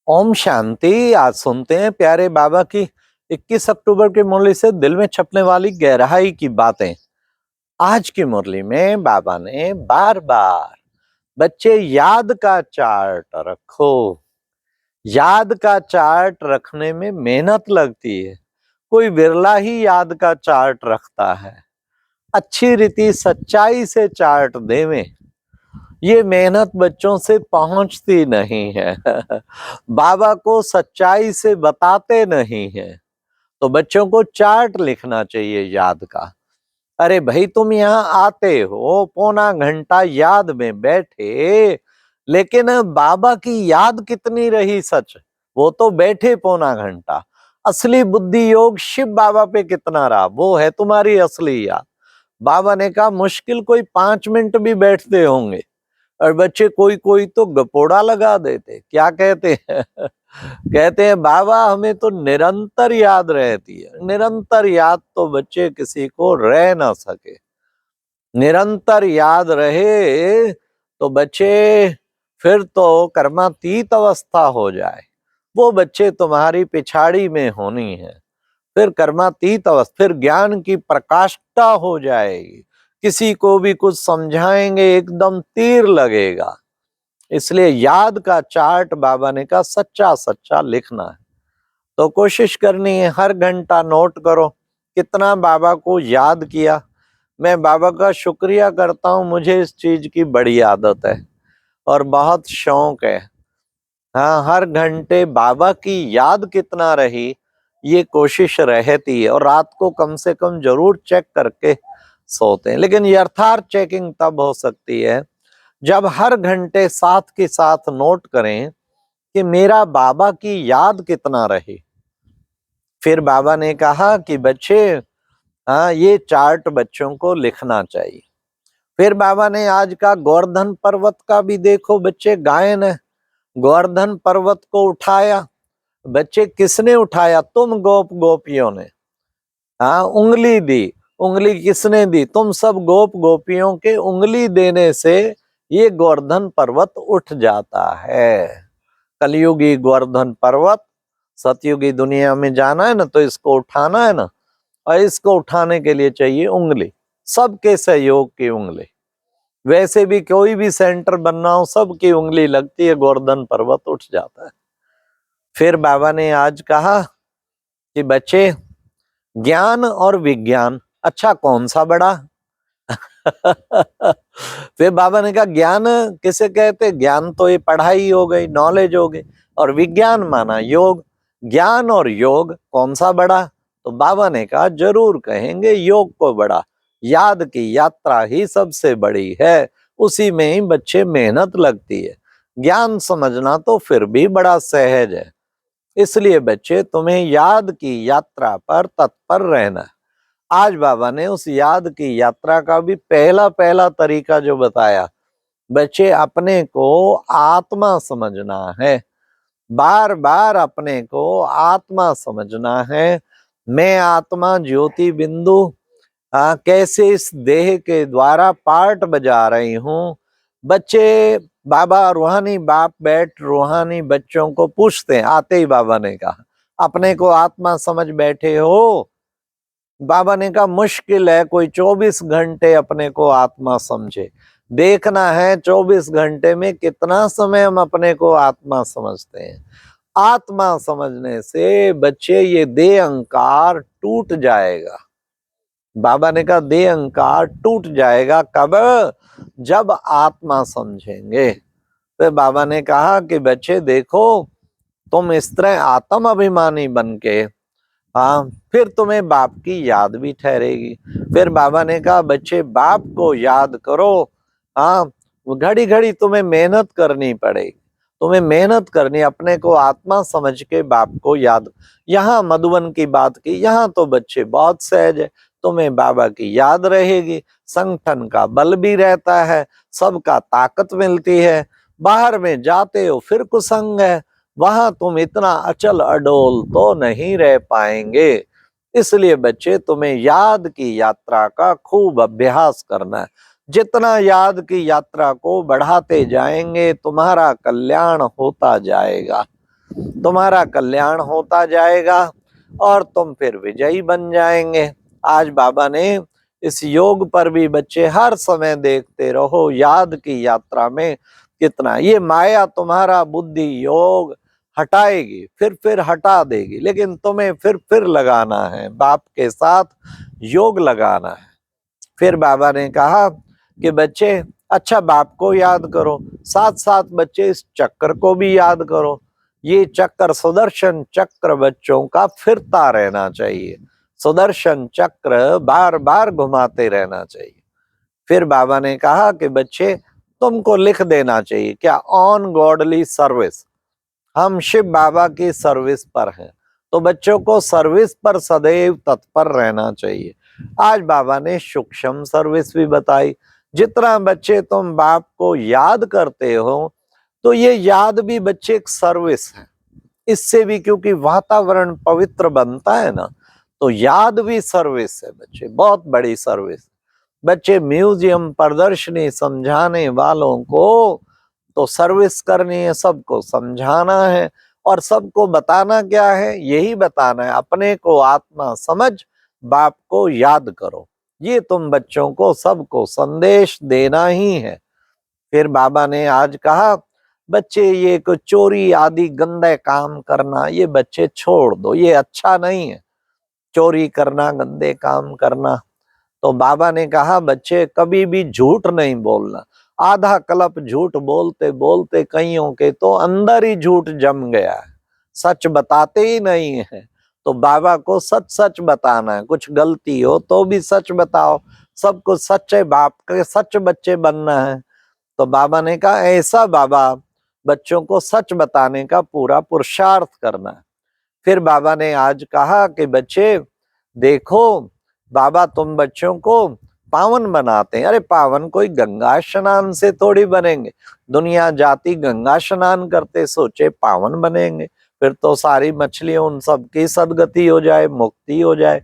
ओम शांति। आज सुनते हैं प्यारे बाबा की 21 अक्टूबर की मुरली से दिल में छपने वाली गहराई की बातें। आज की मुरली में बाबा ने बार बार बच्चे याद का चार्ट रखो, याद का चार्ट रखने में मेहनत लगती है, कोई बिरला ही याद का चार्ट रखता है। अच्छी रीति सच्चाई से चार्ट देवें, ये मेहनत बच्चों से पहुंचती नहीं है। बाबा को सच्चाई से बताते नहीं है, तो बच्चों को चार्ट लिखना चाहिए याद का। अरे भाई, तुम यहाँ आते हो, पौना घंटा याद में बैठे, लेकिन बाबा की याद कितनी रही सच? वो तो बैठे पौना घंटा। असली बुद्धि योग शिव बाबा पे कितना रहा, वो है तुम्हारी असली याद। बाबा ने कहा मुश्किल कोई 5 मिनट भी बैठते होंगे, और बच्चे कोई कोई तो गपोड़ा लगा देते। क्या कहते हैं? कहते हैं बाबा हमें तो निरंतर याद रहती है। निरंतर याद तो बच्चे किसी को रह ना सके। निरंतर याद रहे तो बच्चे फिर तो कर्मातीत अवस्था हो जाए। वो बच्चे तुम्हारी पिछाड़ी में होनी है। फिर कर्मातीत अवस्था, फिर ज्ञान की प्रकाष्ठा हो जाएगी। किसी को भी कुछ समझाएंगे एकदम तीर लगेगा। इसलिए याद का चार्ट बाबा ने कहा सच्चा सच्चा लिखना है। तो कोशिश करनी है, हर घंटा नोट करो कितना बाबा को याद किया। मैं बाबा का शुक्रिया करता हूँ, मुझे इस चीज की बड़ी आदत है और बहुत शौक है। हाँ, हर घंटे बाबा की याद कितना रही ये कोशिश रहती है, और रात को कम से कम जरूर चेक करके सोते हैं। लेकिन यथार्थ चेकिंग तब हो सकती है जब हर घंटे साथ के साथ नोट करें कि मेरा बाबा की याद कितना रही। फिर बाबा ने कहा कि बच्चे, हाँ, ये चार्ट बच्चों को लिखना चाहिए। फिर बाबा ने आज का गोवर्धन पर्वत का भी देखो बच्चे, गायन है। गोवर्धन पर्वत को उठाया बच्चे, किसने उठाया? तुम गोप गोपियों ने। हाँ, उंगली दी। उंगली किसने दी? तुम सब गोप गोपियों के उंगली देने से ये गोवर्धन पर्वत उठ जाता है। कलयुगी गोवर्धन पर्वत, सतयुगी दुनिया में जाना है ना, तो इसको उठाना है ना, और इसको उठाने के लिए चाहिए उंगली, सबके सहयोग की उंगली। वैसे भी कोई भी सेंटर बनना हो, सबकी उंगली लगती है, गोवर्धन पर्वत उठ जाता है। फिर बाबा ने आज कहा कि बच्चे, ज्ञान और विज्ञान अच्छा कौन सा बड़ा? फिर बाबा ने कहा ज्ञान किसे कहते? ज्ञान तो ये पढ़ाई हो गई, नॉलेज हो गई, और विज्ञान माना योग। ज्ञान और योग कौन सा बड़ा? तो बाबा ने कहा जरूर कहेंगे योग को बड़ा। याद की यात्रा ही सबसे बड़ी है, उसी में ही बच्चे मेहनत लगती है। ज्ञान समझना तो फिर भी बड़ा सहज है। इसलिए बच्चे, तुम्हें याद की यात्रा पर तत्पर रहना है। आज बाबा ने उस याद की यात्रा का भी पहला पहला तरीका जो बताया, बच्चे अपने को आत्मा समझना है। बार बार अपने को आत्मा समझना है। मैं आत्मा ज्योति बिंदु कैसे इस देह के द्वारा पार्ट बजा रही हूँ। बच्चे, बाबा रूहानी बाप बैठ रूहानी बच्चों को पूछते हैं। आते ही बाबा ने कहा अपने को आत्मा समझ बैठे हो? बाबा ने कहा मुश्किल है कोई 24 घंटे अपने को आत्मा समझे। देखना है 24 घंटे में कितना समय हम अपने को आत्मा समझते हैं। आत्मा समझने से बच्चे ये देह अहंकार टूट जाएगा। बाबा ने कहा देह अहंकार टूट जाएगा कब? जब आत्मा समझेंगे। तो बाबा ने कहा कि बच्चे देखो, तुम इस तरह आत्म अभिमानी बन के, हाँ, फिर तुम्हें बाप की याद भी ठहरेगी। फिर बाबा ने कहा बच्चे बाप को याद करो। हाँ, घड़ी घड़ी तुम्हें मेहनत करनी पड़ेगी। तुम्हें मेहनत करनी, अपने को आत्मा समझ के बाप को याद। यहाँ मधुबन की बात की, यहाँ तो बच्चे बहुत सहज है। तुम्हें बाबा की याद रहेगी, संगठन का बल भी रहता है, सबका ताकत मिलती है। बाहर में जाते हो फिर कुसंग है, वहां तुम इतना अचल अडोल तो नहीं रह पाएंगे। इसलिए बच्चे, तुम्हें याद की यात्रा का खूब अभ्यास करना है। जितना याद की यात्रा को बढ़ाते जाएंगे, तुम्हारा कल्याण होता जाएगा। तुम्हारा कल्याण होता जाएगा और तुम फिर विजयी बन जाएंगे। आज बाबा ने इस योग पर भी बच्चे हर समय देखते रहो, याद की यात्रा में कितना ये माया तुम्हारा बुद्धि योग हटाएगी, फिर हटा देगी, लेकिन तुम्हें फिर लगाना है, बाप के साथ योग लगाना है। फिर बाबा ने कहा कि बच्चे अच्छा बाप को याद करो, साथ साथ बच्चे इस चक्र को भी याद करो। ये चक्र सुदर्शन चक्र बच्चों का फिरता रहना चाहिए, सुदर्शन चक्र बार बार घुमाते रहना चाहिए। फिर बाबा ने कहा कि बच्चे तुमको लिख देना चाहिए क्या, ऑन गॉडली सर्विस, हम शिव बाबा की सर्विस पर हैं। तो बच्चों को सर्विस पर सदैव तत्पर रहना चाहिए। आज बाबा ने सूक्ष्म सर्विस भी बताई। जितना बच्चे तुम बाप को याद करते हो, तो ये याद भी बच्चे एक सर्विस है। इससे भी क्योंकि वातावरण पवित्र बनता है ना, तो याद भी सर्विस है बच्चे, बहुत बड़ी सर्विस। बच्चे म्यूजियम प्रदर्शनी समझाने वालों को तो सर्विस करनी है, सबको समझाना है और सबको बताना क्या है, यही बताना है अपने को आत्मा समझ बाप को याद करो। ये तुम बच्चों को सबको संदेश देना ही है। फिर बाबा ने आज कहा बच्चे ये कुछ चोरी आदि गंदे काम करना ये बच्चे छोड़ दो, ये अच्छा नहीं है चोरी करना, गंदे काम करना। तो बाबा ने कहा बच्चे कभी भी झूठ नहीं बोलना। आधा कल्प झूठ बोलते बोलते कईयों के तो अंदर ही झूठ जम गया है, सच बताते ही नहीं है। तो बाबा को सच सच बताना है, कुछ गलती हो तो भी सच बताओ, सबको सच्चे बाप के सच बच्चे बनना है। तो बाबा ने कहा ऐसा बाबा बच्चों को सच बताने का पूरा पुरुषार्थ करना है। फिर बाबा ने आज कहा कि बच्चे देखो बाबा तुम बच्चों को पावन बनाते हैं। अरे पावन कोई गंगा स्नान से थोड़ी बनेंगे, दुनिया जाति गंगा स्नान करते सोचे पावन बनेंगे, फिर तो सारी मछलियों उन सब की सदगति हो जाए, मुक्ति हो जाए।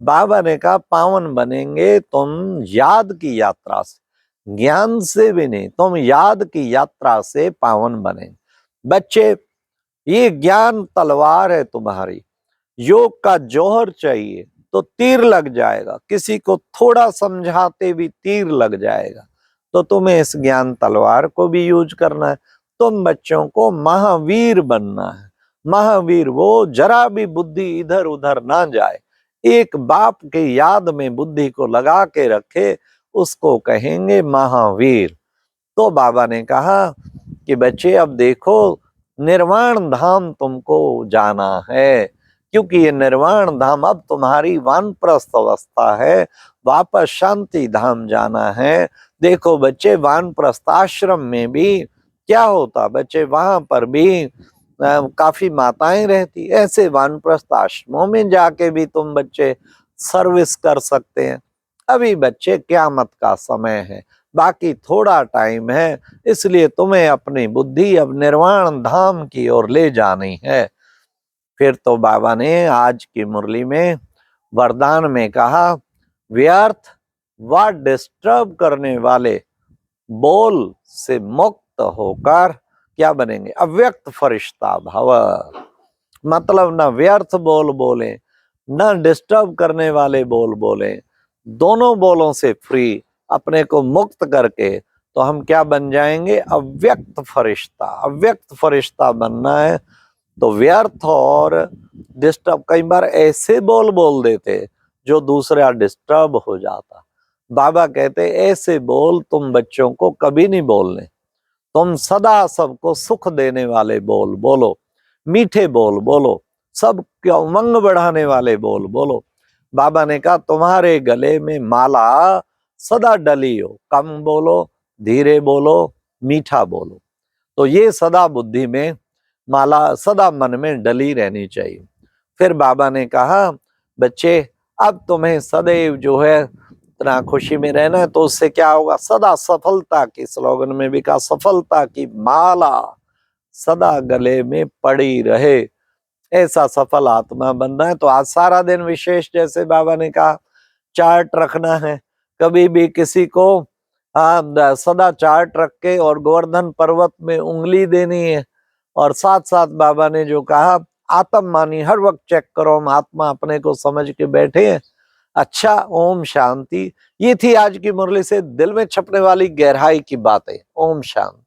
बाबा ने कहा पावन बनेंगे तुम याद की यात्रा से, ज्ञान से भी नहीं, तुम याद की यात्रा से पावन बनेंगे। बच्चे ये ज्ञान तलवार है तुम्हारी, योग का जौहर चाहिए तो तीर लग जाएगा, किसी को थोड़ा समझाते भी तीर लग जाएगा। तो तुम्हें इस ज्ञान तलवार को भी यूज करना है। तुम बच्चों को महावीर बनना है। महावीर वो जरा भी बुद्धि इधर उधर ना जाए, एक बाप के याद में बुद्धि को लगा के रखे, उसको कहेंगे महावीर। तो बाबा ने कहा कि बच्चे अब देखो निर्वाण धाम तुमको जाना है, क्योंकि ये निर्वाण धाम अब तुम्हारी वानप्रस्थ अवस्था है, वापस शांति धाम जाना है। देखो बच्चे वानप्रस्थ आश्रम में भी क्या होता, बच्चे वहां पर भी काफी माताएं रहती, ऐसे वानप्रस्थ आश्रमों में जाके भी तुम बच्चे सर्विस कर सकते हैं। अभी बच्चे क़यामत का समय है, बाकी थोड़ा टाइम है, इसलिए तुम्हें अपनी बुद्धि अब निर्वाण धाम की ओर ले जानी है। फिर तो बाबा ने आज की मुरली में वरदान में कहा व्यर्थ व डिस्टर्ब करने वाले बोल से मुक्त होकर क्या बनेंगे, अव्यक्त फरिश्ता भव। मतलब न व्यर्थ बोल बोले, न डिस्टर्ब करने वाले बोल बोले, दोनों बोलों से फ्री अपने को मुक्त करके तो हम क्या बन जाएंगे, अव्यक्त फरिश्ता। अव्यक्त फरिश्ता बनना है तो व्यर्थ और डिस्टर्ब, कई बार ऐसे बोल बोल देते जो दूसरा डिस्टर्ब हो जाता। बाबा कहते ऐसे बोल तुम बच्चों को कभी नहीं बोलने, तुम सदा सबको सुख देने वाले बोल बोलो, मीठे बोल बोलो, सब क्या उमंग बढ़ाने वाले बोल बोलो। बाबा ने कहा तुम्हारे गले में माला सदा डली हो, कम बोलो, धीरे बोलो, मीठा बोलो। तो ये सदा बुद्धि में माला सदा मन में डली रहनी चाहिए। फिर बाबा ने कहा बच्चे अब तुम्हें सदैव जो है इतना खुशी में रहना है, तो उससे क्या होगा, सदा सफलता की, स्लोगन में भी कहा सफलता की माला सदा गले में पड़ी रहे, ऐसा सफल आत्मा बनना है। तो आज सारा दिन विशेष जैसे बाबा ने कहा चार्ट रखना है, कभी भी किसी को सदा चार्ट रख के और गोवर्धन पर्वत में उंगली देनी है, और साथ साथ बाबा ने जो कहा, आत्म मानी हर वक्त चेक करो, हम आत्मा अपने को समझ के बैठे हैं। अच्छा, ओम शांति। ये थी आज की मुरली से दिल में छपने वाली गहराई की बातें। ओम शांति।